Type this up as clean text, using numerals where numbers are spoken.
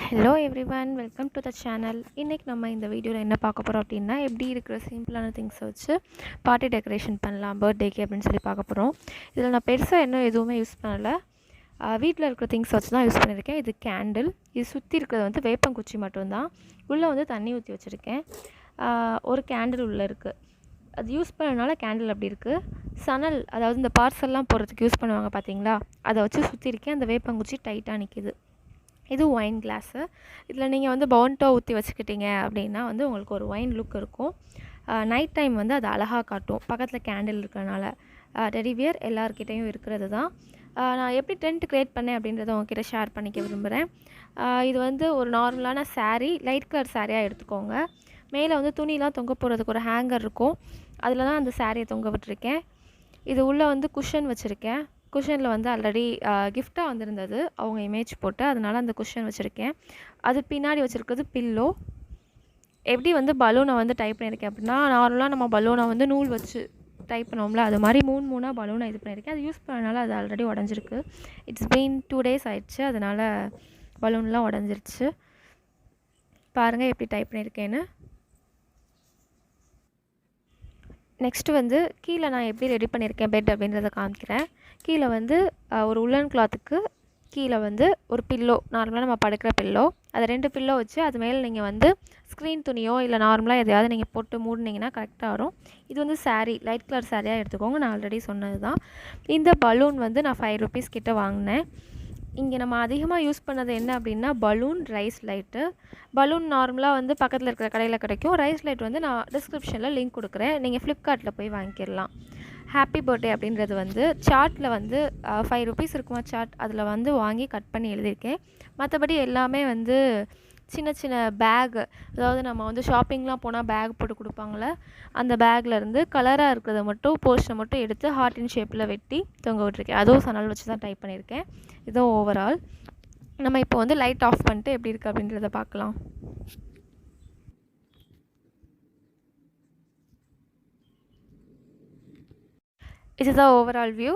Hello everyone, welcome to the channel. இன்றைக்கி நம்ம இந்த வீடியோவில் என்ன பார்க்க போகிறோம் அப்படின்னா, எப்படி இருக்கிற சிம்பிளான திங்ஸை வச்சு பார்ட்டி டெக்கரேஷன் பண்ணலாம் பர்த்டேக்கு அப்படின்னு சொல்லி பார்க்க போகிறோம். இதில் நான் பெருசாக இன்னும் எதுவுமே யூஸ் பண்ணலை. வீட்டில் இருக்கிற திங்ஸ் வச்சு தான் யூஸ் பண்ணியிருக்கேன். இது கேண்டில். இது சுற்றி இருக்கிறது வந்து வேப்பங்குச்சி மட்டும்தான். உள்ளே வந்து தண்ணி ஊற்றி வச்சுருக்கேன். ஒரு கேண்டில் உள்ளே இருக்குது. அது யூஸ் பண்ணனால கேண்டில் அப்படி இருக்குது. சணல், அதாவது இந்த பார்சல்லாம் போடுறதுக்கு யூஸ் பண்ணுவாங்க பார்த்தீங்களா, அதை வச்சு சுற்றிருக்கேன். அந்த வேப்பங்குச்சி டைட்டாக நிற்கிது. இது ஒயின் கிளாஸு. இதில் நீங்கள் வந்து பவுன்டோ ஊற்றி வச்சுக்கிட்டீங்க அப்படின்னா வந்து உங்களுக்கு ஒரு ஒயின் லுக் இருக்கும். நைட் டைம் வந்து அது அழகாக காட்டும், பக்கத்தில் கேண்டில் இருக்கிறனால. டெடிபியர் எல்லாருக்கிட்டையும் இருக்கிறது தான். நான் எப்படி டென்ட் க்ரியேட் பண்ணேன் அப்படின்றத உங்ககிட்ட ஷேர் பண்ணிக்க விரும்புகிறேன். இது வந்து ஒரு நார்மலான சாரீ, லைட் கலர் சாரியாக எடுத்துக்கோங்க. மேலே வந்து துணிலாம் தொங்க போடுறதுக்கு ஒரு ஹேங்கர் இருக்கும், அதில் தான் அந்த சாரியை தொங்க விட்டுருக்கேன். இது உள்ளே வந்து குஷன் வச்சுருக்கேன். குஷனில் வந்து ஆல்ரெடி கிஃப்டாக வந்திருந்தது, அவங்க இமேஜ் போட்டு, அதனால் அந்த குஷன் வச்சுருக்கேன். அது பின்னாடி வச்சுருக்கிறது பில்லோ. எப்படி வந்து பலூனை வந்து டைப் பண்ணியிருக்கேன் அப்படின்னா, நார்மலாக நம்ம பலூனை வந்து நூல் வச்சு டைப் பண்ணுவோம்ல, அது மாதிரி மூணாக பலூனை இது பண்ணியிருக்கேன். அது யூஸ் பண்ணனால அது ஆல்ரெடி உடஞ்சிருக்கு. இட்ஸ் பீன் 2 days ஆயிடுச்சு, அதனால் பலூன்லாம் உடஞ்சிருச்சு. பாருங்கள் எப்படி டைப் பண்ணியிருக்கேன்னு. நெக்ஸ்ட்டு வந்து கீழே நான் எப்படி ரெடி பண்ணியிருக்கேன் பெட் அப்படின்றத காமிக்கிறேன். கீழே வந்து ஒரு உல்லன் கிளாத்துக்கு கீழே வந்து ஒரு பில்லோ, நார்மலாக நம்ம படுக்கிற பில்லோ, அதை 2 பில்லோ வச்சு அது மேலே நீங்கள் வந்து ஸ்க்ரீன் துணியோ இல்லை நார்மலாக எதையாவது நீங்கள் போட்டு மூடினீங்கன்னா கரெக்டாக வரும். இது வந்து சாரீ, லைட் கலர் சாரியாக எடுத்துக்கோங்க. நான் ஆல்ரெடி சொன்னது தான். இந்த பலூன் வந்து நான் 5 rupees கிட்ட வாங்கினேன். இங்கே நம்ம அதிகமாக யூஸ் பண்ணது என்ன அப்படின்னா பலூன், ரைஸ் லைட்டு. பலூன் நார்மலாக வந்து பக்கத்தில் இருக்கிற கடையில் கிடைக்கும். ரைஸ் லைட் வந்து நான் டிஸ்கிரிப்ஷனில் லிங்க் கொடுக்குறேன், நீங்கள் ஃப்ளிப்கார்ட்டில் போய் வாங்கிக்கிடலாம். ஹாப்பி பர்த்டே அப்படின்றது வந்து சார்ட்டில் வந்து 5 rupees இருக்குமா சார்ட், அதில் வந்து வாங்கி கட் பண்ணி எழுதியிருக்கேன். மற்றபடி எல்லாமே வந்து சின்ன சின்ன பேக், அதாவது நம்ம வந்து ஷாப்பிங்லாம் போனால் பேக் போட்டு கொடுப்பாங்களே, அந்த பேக்லேருந்து கலராக இருக்கிறத மட்டும் போர்ஷனை மட்டும் எடுத்து ஹார்ட்டின் ஷேப்பில் வெட்டி தொங்க விட்டுருக்கேன். அதுவும் சணல் வச்சு தான் டைப் பண்ணியிருக்கேன். இதுவும் ஓவரால். நம்ம இப்போ வந்து லைட் ஆஃப் பண்ணிட்டு எப்படி இருக்குது அப்படின்றத பார்க்கலாம். இதுதான் ஓவரால் வியூ.